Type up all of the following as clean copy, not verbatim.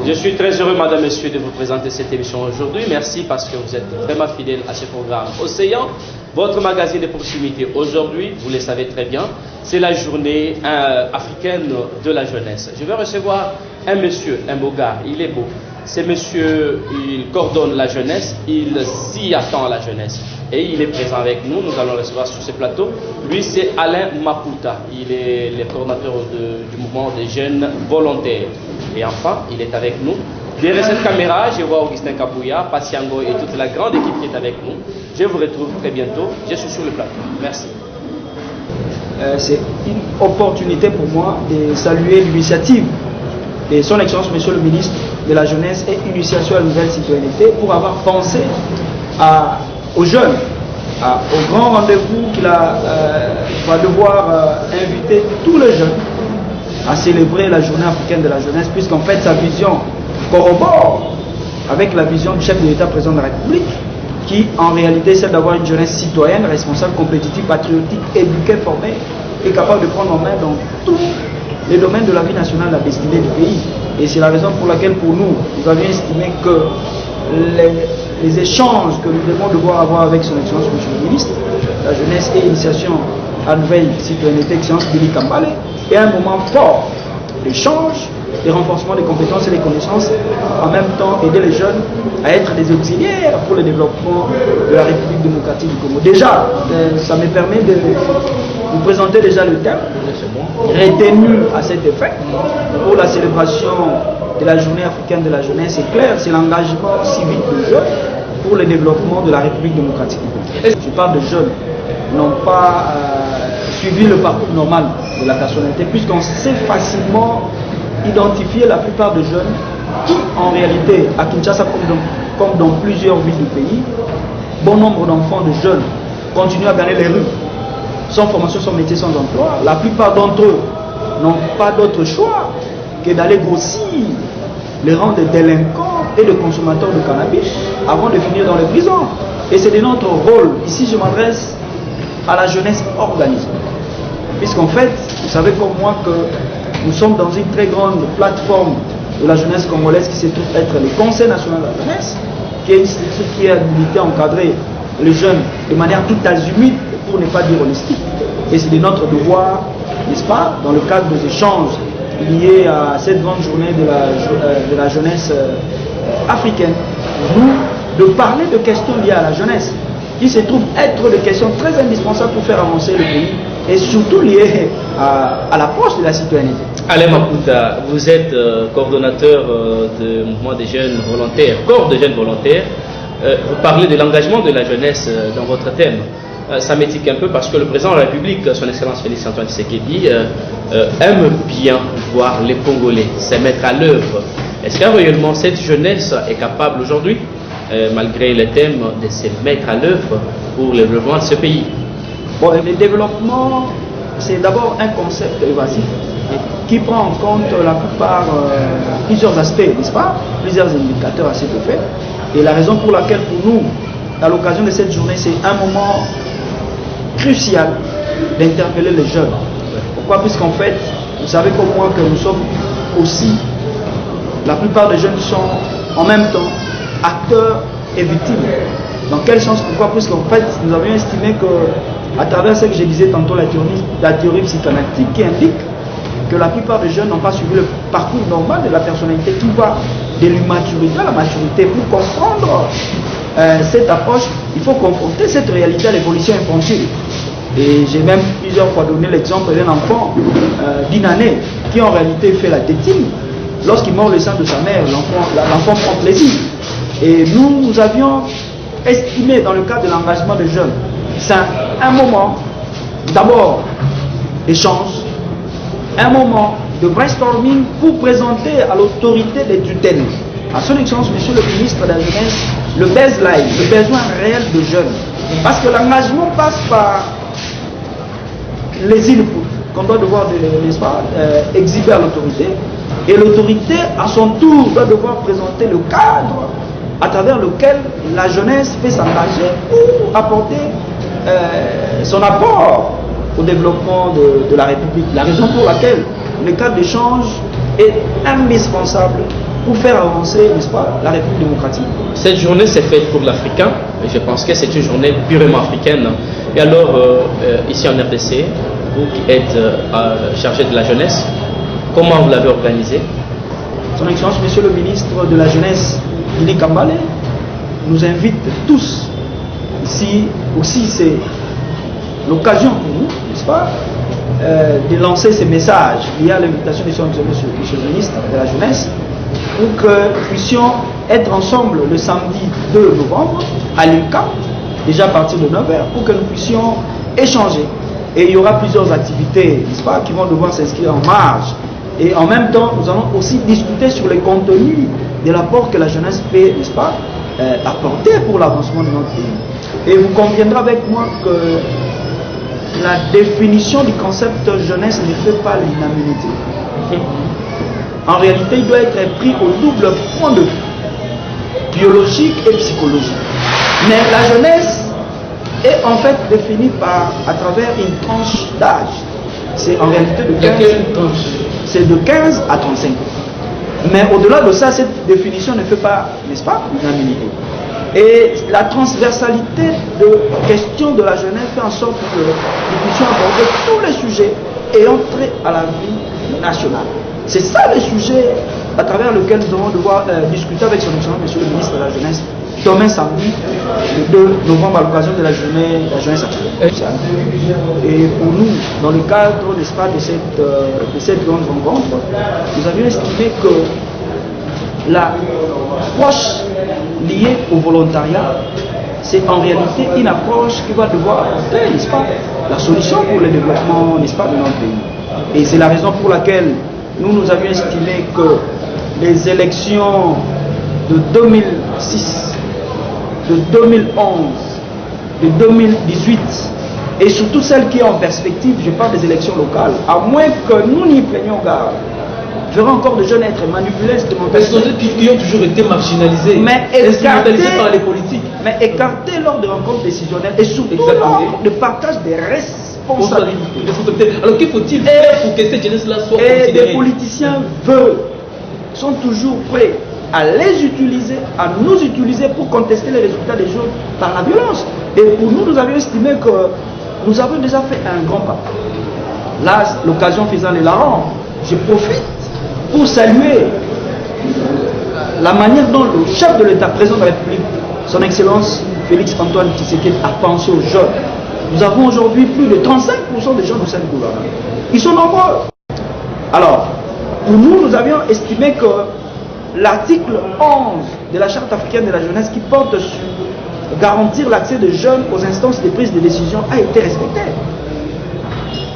Je suis très heureux, madame, messieurs, de vous présenter cette émission aujourd'hui. Merci parce que vous êtes vraiment fidèles à ce programme Océan, votre magazine de proximité. Aujourd'hui, vous le savez très bien, c'est la journée africaine de la jeunesse. Je vais recevoir un monsieur, un beau gars, il est beau. Ce monsieur, il coordonne la jeunesse, il s'y attend à la jeunesse. Et il est présent avec nous, nous allons le recevoir sur ce plateau. Lui, c'est Alain Maputa, il est le coordinateur du mouvement des jeunes volontaires. Et enfin, il est avec nous. Derrière cette caméra, je vois Augustin Kabouya, Patiango et toute la grande équipe qui est avec nous. Je vous retrouve très bientôt, je suis sur le plateau. Merci. C'est une opportunité pour moi de saluer l'initiative de son Excellence, Monsieur le ministre de la Jeunesse et Initiation à la Nouvelle Citoyenneté pour avoir pensé aux jeunes, au grand rendez-vous qu'il va devoir inviter tous les jeunes à célébrer la journée africaine de la jeunesse, puisqu'en fait sa vision corrobore avec la vision du chef de l'État, président de la République, qui en réalité c'est d'avoir une jeunesse citoyenne, responsable, compétitive, patriotique, éduquée, formée et capable de prendre en main dans tous les domaines de la vie nationale la destinée du pays. Et c'est la raison pour laquelle pour nous avions estimé que les échanges que nous devons devoir avoir avec son Excellence Monsieur le ministre, la jeunesse et initiation à nouvelle citoyenneté, Excellence Billy Kambale, est un moment fort d'échange, de renforcement des compétences et des connaissances, en même temps aider les jeunes à être des auxiliaires pour le développement de la République démocratique du Congo. Déjà, ça me permet de vous présenter déjà le thème retenu à cet effet pour la célébration de la journée africaine de la jeunesse. C'est clair, c'est l'engagement civique des jeunes pour le développement de la République démocratique du Congo. Je parle de jeunes qui n'ont pas suivi le parcours normal de la personnalité, puisqu'on sait facilement identifier la plupart des jeunes qui, en réalité, à Kinshasa comme dans plusieurs villes du pays, bon nombre d'enfants, de jeunes, continuent à gagner les rues, sans formation, sans métier, sans emploi. La plupart d'entre eux n'ont pas d'autre choix que d'aller grossir les rangs de délinquants et de consommateurs de cannabis avant de finir dans les prisons. Et c'est de notre rôle, ici je m'adresse à la jeunesse organisée. Puisqu'en fait, vous savez comme moi que nous sommes dans une très grande plateforme de la jeunesse congolaise qui se trouve être le Conseil national de la jeunesse, qui est une institution qui est habilitée à encadrer les jeunes de manière tout azimut, pour ne pas dire holistique. Et c'est de notre devoir, n'est-ce pas, dans le cadre des échanges liés à cette grande journée de la jeunesse africaine, nous, de parler de questions liées à la jeunesse, qui se trouvent être des questions très indispensables pour faire avancer le pays, et surtout liées à l'approche de la citoyenneté. Alain Maputa, vous êtes coordonnateur du mouvement des jeunes volontaires, corps de jeunes volontaires. Vous parlez de l'engagement de la jeunesse dans votre thème. Ça m'étique un peu parce que le président de la République, son Excellence Félix Antoine Tshisekedi, aime bien voir les Congolais se mettre à l'œuvre. Est-ce que réellement cette jeunesse est capable aujourd'hui, malgré le thème, de se mettre à l'œuvre pour le développement de ce pays? Bon, le développement, c'est d'abord un concept évasif qui prend en compte la plupart, plusieurs aspects, n'est-ce pas? Plusieurs indicateurs à cet effet. Et la raison pour laquelle, pour nous, à l'occasion de cette journée, c'est un moment crucial d'interpeller les jeunes. Pourquoi? Puisqu'en fait, vous savez comme moi que nous sommes aussi, la plupart des jeunes sont en même temps acteurs et victimes. Dans quel sens? Pourquoi? Puisqu'en fait, nous avions estimé que, à travers ce que je disais tantôt, la théorie psychanalytique qui indique que la plupart des jeunes n'ont pas suivi le parcours normal de la personnalité qui va de l'immaturité à la maturité. Pour comprendre cette approche, il faut confronter cette réalité à l'évolution infantile. Et j'ai même plusieurs fois donné l'exemple d'un enfant d'une année qui en réalité fait la tétine. Lorsqu'il mord le sein de sa mère, l'enfant prend plaisir. Et nous avions estimé dans le cadre de l'engagement des jeunes, c'est un moment d'abord d'échange, un moment de brainstorming pour présenter à l'autorité des tutelles, à son Excellence Monsieur le ministre de la Jeunesse, le baseline, le besoin réel des jeunes. Parce que l'engagement passe par les inputs qu'on doit devoir, n'est-ce pas, exhiber à l'autorité. Et l'autorité, à son tour, doit devoir présenter le cadre à travers lequel la jeunesse peut s'engager ou apporter son apport au développement de la République. La raison pour laquelle le cadre d'échange est indispensable pour faire avancer, n'est-ce pas, la République démocratique. Cette journée s'est faite pour l'Africain, et je pense que c'est une journée purement africaine. Et alors, ici en RDC, vous qui êtes chargé de la jeunesse, comment vous l'avez organisée? Son Excellence, Monsieur le ministre de la Jeunesse, Willy Kambale, nous invite tous ici. Aussi, c'est l'occasion pour nous, n'est-ce pas, de lancer ces messages via l'invitation de Monsieur le ministre de la Jeunesse, pour que nous puissions être ensemble le samedi 2 novembre à l'INCA, déjà à partir de 9h, pour que nous puissions échanger. Et il y aura plusieurs activités, n'est-ce pas, qui vont devoir s'inscrire en marge. Et en même temps, nous allons aussi discuter sur les contenus de l'apport que la jeunesse peut, n'est-ce pas, apporter pour l'avancement de notre pays. Et vous conviendrez avec moi que la définition du concept jeunesse ne fait pas l'unanimité. En réalité, il doit être pris au double point de vue, biologique et psychologique. Mais la jeunesse est en fait définie à travers une tranche d'âge. C'est en réalité de 15 à 35 ans. Mais au-delà de ça, cette définition ne fait pas, n'est-ce pas, l'unanimité. Et la transversalité de questions de la jeunesse fait en sorte que nous puissions aborder tous les sujets et entrer à la vie nationale. C'est ça le sujet à travers lequel nous allons devoir discuter avec son Excellence, Monsieur le ministre de la Jeunesse, demain samedi, le 2 novembre, à l'occasion de la journée de la jeunesse africaine. Et pour nous, dans le cadre, n'est-ce pas, de cette grande rencontre, nous avions estimé que l'approche liée au volontariat, c'est en réalité une approche qui va devoir apporter, n'est-ce pas, la solution pour le développement, n'est-ce pas, de notre pays. Et c'est la raison pour laquelle nous avions estimé que les élections de 2006, de 2011, de 2018, et surtout celles qui sont en perspective, je parle des élections locales, à moins que nous n'y prenions garde, verront encore de jeunes être manipulés instrumentalisés. Parce qu'ils ont toujours été marginalisés, mais instrumentalisés par les politiques. Mais écartés lors de rencontres décisionnelles et surtout lors de partage des responsabilités. Alors qu'il faut-il faire pour que cette jeunesse-là soit considérée? Et les politiciens sont toujours prêts à les utiliser, à nous utiliser pour contester les résultats des choses par la violence. Et pour nous, nous avions estimé que nous avons déjà fait un grand pas. Là, l'occasion faisant les larrons, je profite pour saluer la manière dont le chef de l'État, président de la République, son Excellence Félix Antoine Tshisekedi, a pensé aux jeunes. Nous avons aujourd'hui plus de 35% des jeunes au sein du gouvernement. Ils sont nombreux. Alors, pour nous, nous avions estimé que l'article 11 de la Charte africaine de la jeunesse qui porte sur garantir l'accès des jeunes aux instances de prise de décision a été respecté.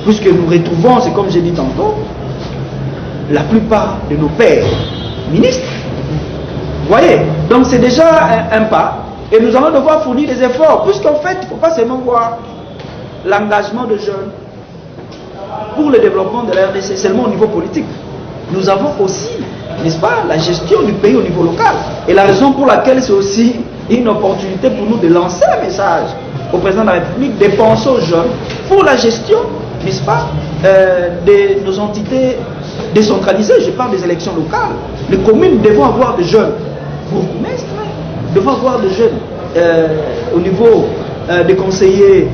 Puisque nous retrouvons, c'est comme j'ai dit tantôt, la plupart de nos pères ministres. Vous voyez, donc c'est déjà un pas. Et nous allons devoir fournir des efforts. Puisqu'en fait, il ne faut pas seulement voir l'engagement de jeunes pour le développement de la RDC seulement au niveau politique. Nous avons aussi, n'est-ce pas, la gestion du pays au niveau local. Et la raison pour laquelle c'est aussi une opportunité pour nous de lancer un message au président de la République, de penser aux jeunes pour la gestion, n'est-ce pas, de nos entités décentralisées. Je parle des élections locales. Les communes devront avoir des jeunes bourgmestres, devront avoir des jeunes au niveau des conseillers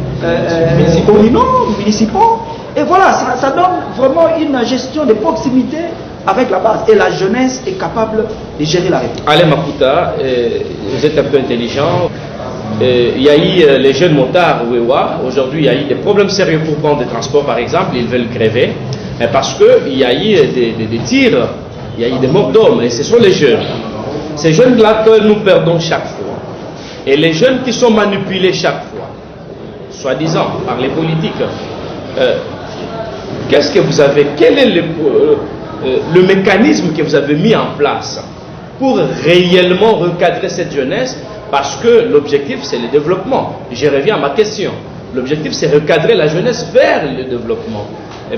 communaux, municipaux. Et voilà, ça donne vraiment une gestion de proximité avec la base. Et la jeunesse est capable de gérer la République. Alain Makuta, vous êtes un peu intelligent. Il y a eu les jeunes motards Wewa. Aujourd'hui, il y a eu des problèmes sérieux pour prendre des transports, par exemple. Ils veulent gréver. Parce qu'il y a eu des tirs, il y a eu des morts d'hommes. Et ce sont les jeunes. Ces jeunes-là que nous perdons chaque fois. Et les jeunes qui sont manipulés chaque fois, soi-disant par les politiques. Qu'est-ce que vous avez, quel est le mécanisme que vous avez mis en place pour réellement recadrer cette jeunesse? Parce que l'objectif, c'est le développement. Je reviens à ma question. L'objectif, c'est recadrer la jeunesse vers le développement.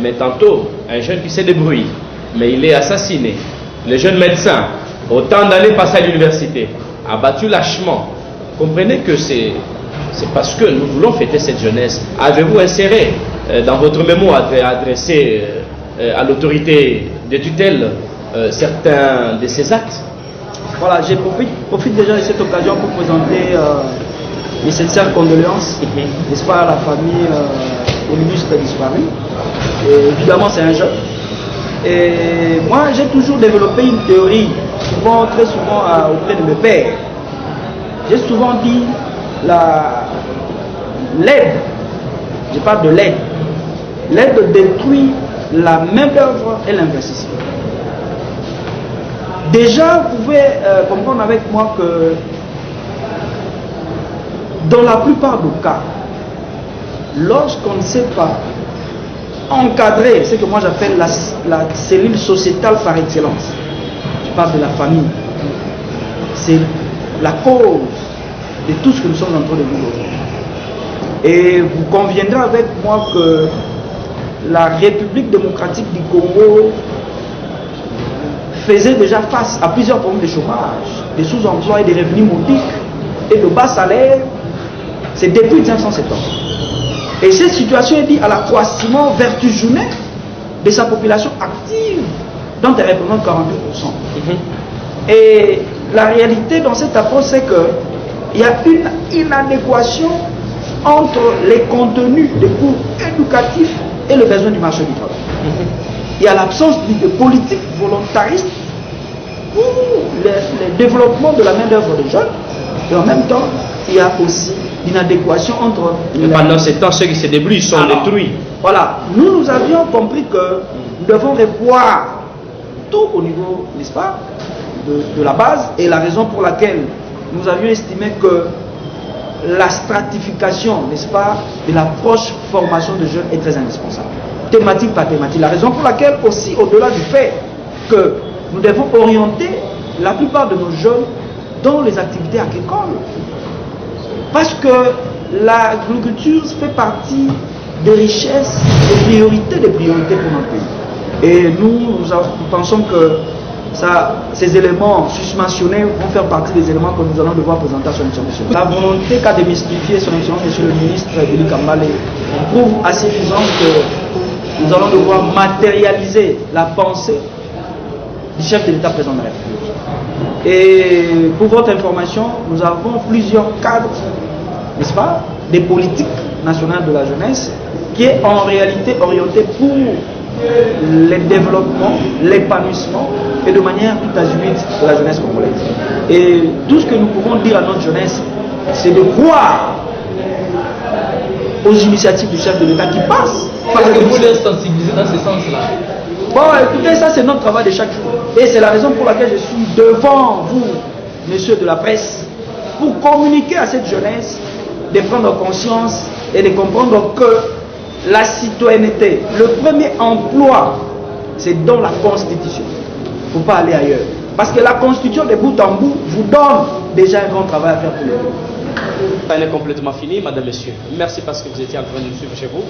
Mais tantôt, un jeune qui s'est débrouillé, mais il est assassiné. Le jeune médecin, autant d'années passées à l'université, a battu lâchement. Comprenez que c'est parce que nous voulons fêter cette jeunesse. Avez-vous inséré dans votre mémo adressé à l'autorité de tutelle certains de ces actes? Voilà, je profite déjà de cette occasion pour présenter mes sincères condoléances, n'est-ce pas, à la famille au ministre disparu. Et évidemment, c'est un jeune. Et moi, j'ai toujours développé une théorie, très souvent auprès de mes pères. J'ai souvent dit l'aide, je parle de l'aide. L'aide détruit la main-d'œuvre et l'investissement. Déjà, vous pouvez comprendre avec moi que dans la plupart des cas, lorsqu'on ne sait pas encadrer ce que moi j'appelle la cellule sociétale par excellence, je parle de la famille, c'est la cause de tout ce que nous sommes en train de vivre aujourd'hui. Et vous conviendrez avec moi que la République démocratique du Congo faisait déjà face à plusieurs problèmes de chômage, de sous-emploi et de revenus modiques et de bas salaires. C'est depuis 1970. Et cette situation est due à l'accroissement vertigineux de sa population active, dont elle représente 42%. Et la réalité dans cette approche, c'est qu'il y a une inadéquation entre les contenus des cours éducatifs et le besoin du marché du travail. Il y a l'absence de politique volontariste pour le développement de la main-d'œuvre des jeunes, et en même temps, il y a aussi l'inadéquation entre... Pendant ce temps, ceux qui se débrouillent sont détruits. Voilà, nous avions compris que nous devons revoir tout au niveau, n'est-ce pas, de la base, et la raison pour laquelle nous avions estimé que la stratification, n'est-ce pas, de l'approche formation de jeunes est très indispensable. Thématique par thématique. La raison pour laquelle aussi, au-delà du fait que nous devons orienter la plupart de nos jeunes dans les activités agricoles. Parce que l'agriculture fait partie des richesses, des priorités pour notre pays. Et nous pensons que ces éléments susmentionnés vont faire partie des éléments que nous allons devoir présenter à son Excellence. La volonté qu'a de mystifier son Excellence, Monsieur le ministre Billy Kambale, prouve assez suffisant que nous allons devoir matérialiser la pensée du chef de l'État président de la République. Et pour votre information, nous avons plusieurs cadres, n'est-ce pas, des politiques nationales de la jeunesse qui est en réalité orienté pour le développement, l'épanouissement et de manière tout azimut de la jeunesse congolaise. Et tout ce que nous pouvons dire à notre jeunesse, c'est de croire aux initiatives du chef de l'État qui passent. Parce que vous les sensibilisez dans ce sens-là. Bon, écoutez, ça c'est notre travail de chaque jour. Et c'est la raison pour laquelle je suis devant vous, messieurs de la presse, pour communiquer à cette jeunesse, de prendre conscience et de comprendre que la citoyenneté, le premier emploi, c'est dans la Constitution. Il ne faut pas aller ailleurs. Parce que la Constitution, de bout en bout, vous donne déjà un grand travail à faire pour le pays. Ça n'est complètement fini, madame, monsieur. Merci parce que vous étiez en train de nous suivre chez vous.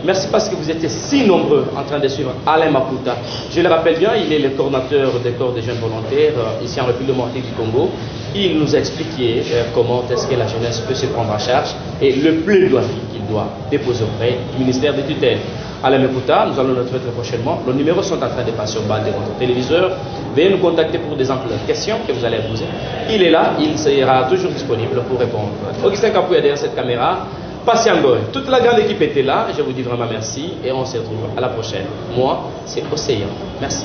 Merci parce que vous étiez si nombreux en train de suivre Alain Maputa. Je le rappelle bien, il est le coordinateur des corps des jeunes volontaires ici en République démocratique du Congo. Il nous a expliqué comment est-ce que la jeunesse peut se prendre en charge et le plaidoyer qu'il doit déposer auprès du ministère des tutelles. Alain Maputa, nous allons le retrouver très prochainement. Nos numéros sont en train de passer au bas de votre téléviseur. Veuillez nous contacter pour des amples questions que vous allez poser. Il est là, il sera toujours disponible pour répondre. Augustin Kapouya derrière cette caméra. Patient Goy. Toute la grande équipe était là. Je vous dis vraiment merci et on se retrouve à la prochaine. Moi, c'est Océan. Merci.